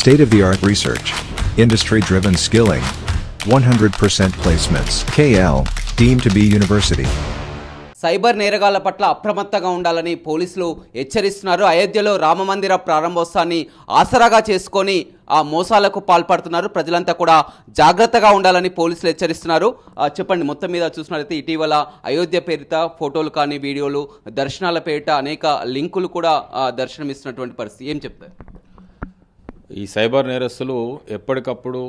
State-of-the-art research. Industry-driven skilling. 100% placements. KL, deemed to be university. సైబర్ నేరగాళ్ల పట్ల అప్రమత్తంగా ఉండాలని పోలీసులు హెచ్చరిస్తున్నారు. అయోధ్యలో రామమందిర ప్రారంభోత్సవాన్ని ఆసరాగా చేసుకొని ఆ మోసాలకు పాల్పడుతున్నారు. ప్రజలంతా కూడా జాగ్రత్తగా ఉండాలని పోలీసులు హెచ్చరిస్తున్నారు. చెప్పండి, మొత్తం మీద చూసినట్లయితే ఇటీవల అయోధ్య పేరిట ఫోటోలు కానీ వీడియోలు, దర్శనాల పేరిట అనేక లింకులు కూడా దర్శనమిస్తున్నటువంటి పరిస్థితి, ఏం చెప్తారు? ఈ సైబర్ నేరస్తులు ఎప్పటికప్పుడు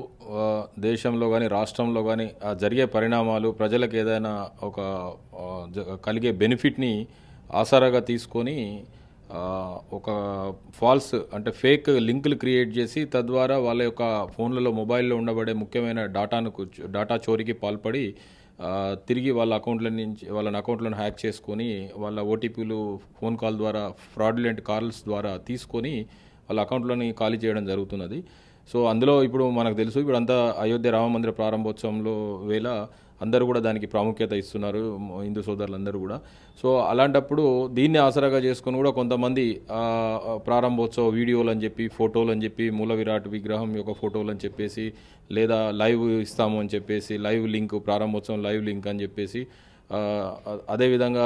దేశంలో కానీ రాష్ట్రంలో కానీ జరిగే పరిణామాలు, ప్రజలకు ఏదైనా ఒక కలిగే బెనిఫిట్ని ఆసరాగా తీసుకొని ఒక ఫాల్స్ అంటే ఫేక్ లింకులు క్రియేట్ చేసి తద్వారా వాళ్ళ యొక్క ఫోన్లలో మొబైల్లో ఉండబడే ముఖ్యమైన డాటా చోరీకి పాల్పడి తిరిగి వాళ్ళ అకౌంట్లను హ్యాక్ చేసుకొని వాళ్ళ ఓటీపీలు ఫోన్ కాల్ ద్వారా ఫ్రాడ్యులెంట్ కాల్స్ ద్వారా తీసుకొని వాళ్ళ అకౌంట్లోని ఖాళీ చేయడం జరుగుతున్నది. సో అందులో ఇప్పుడు మనకు తెలుసు, ఇప్పుడు అంతా అయోధ్య రామమందిర ప్రారంభోత్సవంలో వేళ అందరూ కూడా దానికి ప్రాముఖ్యత ఇస్తున్నారు, హిందూ సోదరులందరూ కూడా. సో అలాంటప్పుడు దీన్ని ఆసరాగా చేసుకొని కూడా కొంతమంది ప్రారంభోత్సవ వీడియోలు అని చెప్పి, ఫోటోలు అని చెప్పి, మూల విరాట్ విగ్రహం యొక్క ఫోటోలు అని చెప్పేసి, లేదా లైవ్ ఇస్తాము అని చెప్పేసి, లైవ్ లింక్, ప్రారంభోత్సవం లైవ్ లింక్ అని చెప్పేసి, అదేవిధంగా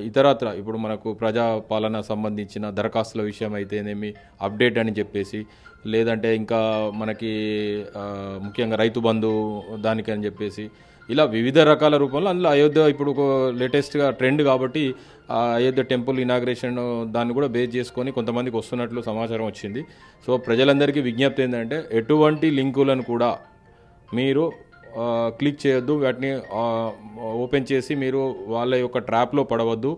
ఇతరత్ర ఇప్పుడు మనకు ప్రజాపాలన సంబంధించిన దరఖాస్తుల విషయం అయితేనేమి అప్డేట్ అని చెప్పేసి, లేదంటే ఇంకా మనకి ముఖ్యంగా రైతు బంధు దానికి అని చెప్పేసి, ఇలా వివిధ రకాల రూపంలో అందులో అయోధ్య ఇప్పుడు లేటెస్ట్గా ట్రెండ్ కాబట్టి అయోధ్య టెంపుల్ ఇనాగ్రేషన్ దాన్ని కూడా బేస్ చేసుకొని కొంతమందికి వస్తున్నట్లు సమాచారం వచ్చింది. సో ప్రజలందరికీ విజ్ఞప్తి ఏంటంటే ఎటువంటి లింకులను కూడా మీరు క్లిక్ చేయొద్దు, వాటిని ఓపెన్ చేసి మీరు వాళ్ళ యొక్క ట్రాప్లో పడవద్దు.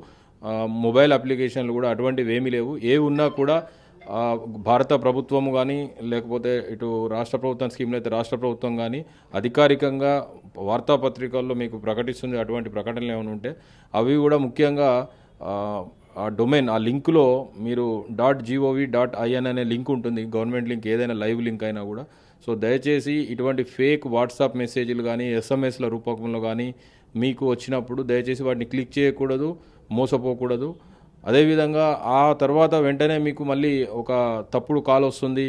మొబైల్ అప్లికేషన్లు కూడా అటువంటివి ఏమీ లేవు. ఏవి ఉన్నా కూడా భారత ప్రభుత్వం కానీ, లేకపోతే ఇటు రాష్ట్ర ప్రభుత్వం స్కీమ్లు అయితే రాష్ట్ర ప్రభుత్వం కానీ అధికారికంగా వార్తాపత్రికల్లో మీకు ప్రకటిస్తుంది. అటువంటి ప్రకటనలు ఏమైనా ఉంటే అవి కూడా ముఖ్యంగా ఆ డొమైన్, ఆ లింకులో మీరు .gov.in అనే లింక్ ఉంటుంది, గవర్నమెంట్ లింక్, ఏదైనా లైవ్ లింక్ అయినా కూడా. సో దయచేసి ఇటువంటి ఫేక్ వాట్సాప్ మెసేజ్లు కానీ, ఎస్ఎంఎస్ల రూపకంలో కానీ మీకు వచ్చినప్పుడు దయచేసి వాటిని క్లిక్ చేయకూడదు, మోసపోకూడదు. అదేవిధంగా ఆ తర్వాత వెంటనే మీకు మళ్ళీ ఒక తప్పుడు కాల్ వస్తుంది,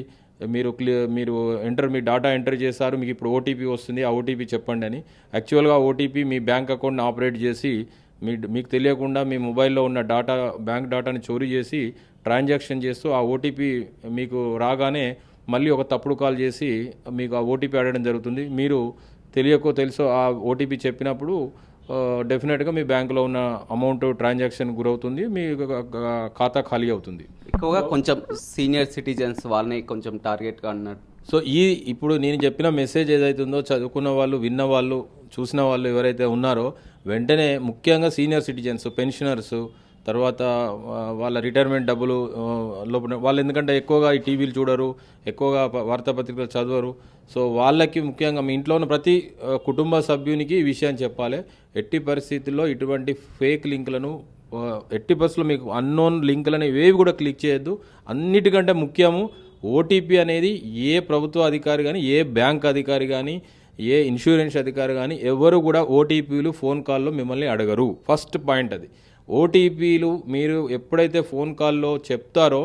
మీరు మీ డాటా ఎంటర్ చేశారు, మీకు ఇప్పుడు ఓటీపీ వస్తుంది, ఆ ఓటీపీ చెప్పండి అని. యాక్చువల్గా ఓటీపీ మీ బ్యాంక్ అకౌంట్ని ఆపరేట్ చేసి మీకు తెలియకుండా మీ మొబైల్లో ఉన్న బ్యాంక్ డాటాని చోరీ చేసి ట్రాన్సాక్షన్ చేస్తూ ఆ ఓటీపీ మీకు రాగానే మళ్ళీ ఒక తప్పుడు కాల్ చేసి మీకు ఆ ఓటీపీ అడగడం జరుగుతుంది. మీరు తెలుసో ఆ ఓటీపీ చెప్పినప్పుడు డెఫినెట్గా మీ బ్యాంకులో ఉన్న అమౌంట్ ట్రాన్సాక్షన్ గురవుతుంది, మీ ఖాతా ఖాళీ అవుతుంది. ఎక్కువగా కొంచెం సీనియర్ సిటిజన్స్ వాళ్ళని కొంచెం టార్గెట్గా అన్నట్టు. సో ఇప్పుడు నేను చెప్పిన మెసేజ్ ఏదైతే ఉందో చదువుకున్న వాళ్ళు, విన్న వాళ్ళు, చూసిన వాళ్ళు ఎవరైతే ఉన్నారో వెంటనే ముఖ్యంగా సీనియర్ సిటిజన్స్, పెన్షనర్స్, తర్వాత వాళ్ళ రిటైర్మెంట్ డబ్బులు లోపల వాళ్ళు, ఎందుకంటే ఎక్కువగా ఈ టీవీలు చూడరు, ఎక్కువగా వార్తాపత్రికలు చదవరు. సో వాళ్ళకి ముఖ్యంగా మీ ఇంట్లో ఉన్న ప్రతి కుటుంబ సభ్యునికి ఈ విషయాన్ని చెప్పాలి. ఎట్టి పరిస్థితుల్లో ఇటువంటి ఫేక్ లింకులను, ఎట్టి పరిస్థితుల్లో మీకు అన్నోన్ లింకులని ఏవి కూడా క్లిక్ చేయొద్దు. అన్నిటికంటే ముఖ్యము ఓటీపీ అనేది ఏ ప్రభుత్వ అధికారి కానీ, ఏ బ్యాంక్ అధికారి కానీ, ఏ ఇన్సూరెన్స్ అధికారి కానీ ఎవరు కూడా ఓటీపీలు ఫోన్ కాల్లో మిమ్మల్ని అడగరు. ఫస్ట్ పాయింట్ అది. ఓటీపీలు మీరు ఎప్పుడైతే ఫోన్ కాల్లో చెప్తారో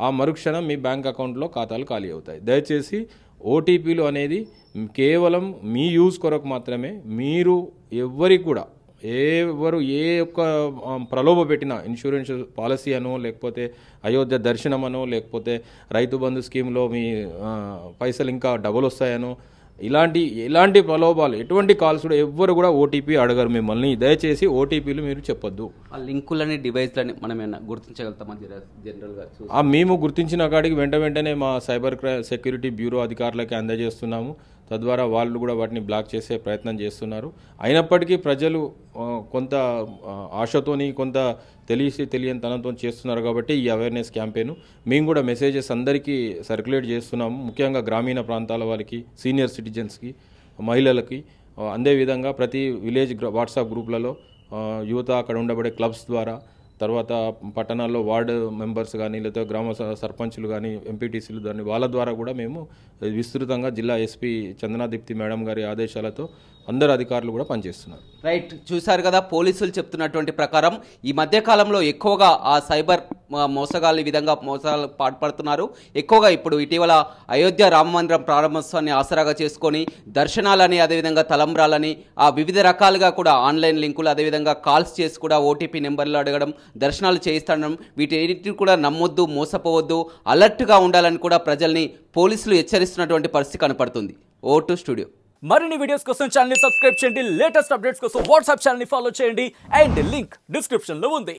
ఆ మరుక్షణం మీ బ్యాంక్ అకౌంట్లో ఖాతాలు ఖాళీ అవుతాయి. దయచేసి ఓటీపీలు అనేది కేవలం మీ యూజ్ కొరకు మాత్రమే. మీరు ఎవరికి కూడా ఎవరు ఏ యొక్క ప్రలోభ పెట్టినా, ఇన్సూరెన్స్ పాలసీ అనో, లేకపోతే అయోధ్య దర్శనం అనో, లేకపోతే రైతు బంధు స్కీమ్లో మీ పైసలు ఇంకా డబుల్ వస్తాయనో, ఇలాంటి ప్రలోభాలు, ఎటువంటి కాల్స్ కూడా ఎవ్వరు కూడా ఓటీపీ అడగరు మిమ్మల్ని. దయచేసి ఓటీపీలు మీరు చెప్పొద్దు. ఆ లింకులని, డివైస్లని మనం ఏమైనా గుర్తించగలుగుతామా జనరల్గా? మేము గుర్తించిన కాడికి వెంటనే మా సైబర్ సెక్యూరిటీ బ్యూరో అధికారులకి అందజేస్తున్నాము. తద్వారా వాళ్ళు కూడా వాటిని బ్లాక్ చేసే ప్రయత్నం చేస్తున్నారు. అయినప్పటికీ ప్రజలు కొంత ఆశతోని, కొంత తెలియని తనంతో చేస్తున్నారు కాబట్టి ఈ అవేర్నెస్ క్యాంపెయిన్ మేము కూడా మెసేజెస్ అందరికీ సర్క్యులేట్ చేస్తున్నాము. ముఖ్యంగా గ్రామీణ ప్రాంతాల వాళ్ళకి, సీనియర్ సిటిజన్స్కి, మహిళలకి. అదేవిధంగా ప్రతి విలేజ్ వాట్సాప్ గ్రూప్లలో యువత, అక్కడ ఉండబడే క్లబ్స్ ద్వారా, తర్వాత పట్టణాల్లో వార్డు మెంబర్స్ కానీ, లేదా గ్రామ సర్పంచులు కానీ, ఎంపీటీసీలు కానీ వాళ్ళ ద్వారా కూడా మేము విస్తృతంగా జిల్లా ఎస్పీ చందనాదీప్తి మేడం గారి ఆదేశాలతో అందరు అధికారులు కూడా పనిచేస్తున్నారు. రైట్, చూశారు కదా పోలీసులు చెప్తున్నటువంటి ప్రకారం ఈ మధ్య కాలంలో ఎక్కువగా ఆ సైబర్ మోసగాళ్ళు ఈ విధంగా మోసాలు పాల్పడుతున్నారు. ఎక్కువగా ఇప్పుడు ఇటీవల అయోధ్య రామ మందిరం ప్రారంభోత్సవాన్ని ఆసరాగా చేసుకొని దర్శనాలని, అదేవిధంగా తలంబ్రాలని, ఆ వివిధ రకాలుగా కూడా ఆన్లైన్ లింకులు, అదేవిధంగా కాల్స్ చేసి కూడా ఓటీపీ నెంబర్లు అడగడం, దర్శనాలు చేయిస్తాడం, వీటిని కూడా నమ్మొద్దు, మోసపోవద్దు, అలర్ట్గా ఉండాలని కూడా ప్రజల్ని పోలీసులు హెచ్చరిస్తున్నటువంటి పరిస్థితి కనపడుతుంది. Vote studio. మరిన్ని వీడియోస్ కోసం ఛానల్ ని సబ్స్క్రైబ్ చేయండి, లేటెస్ట్ అప్డేట్స్ కోసం వాట్సాప్ ఛానల్ ని ఫాలో చేయండి అండ్ లింక్ డిస్క్రిప్షన్ లో ఉంది.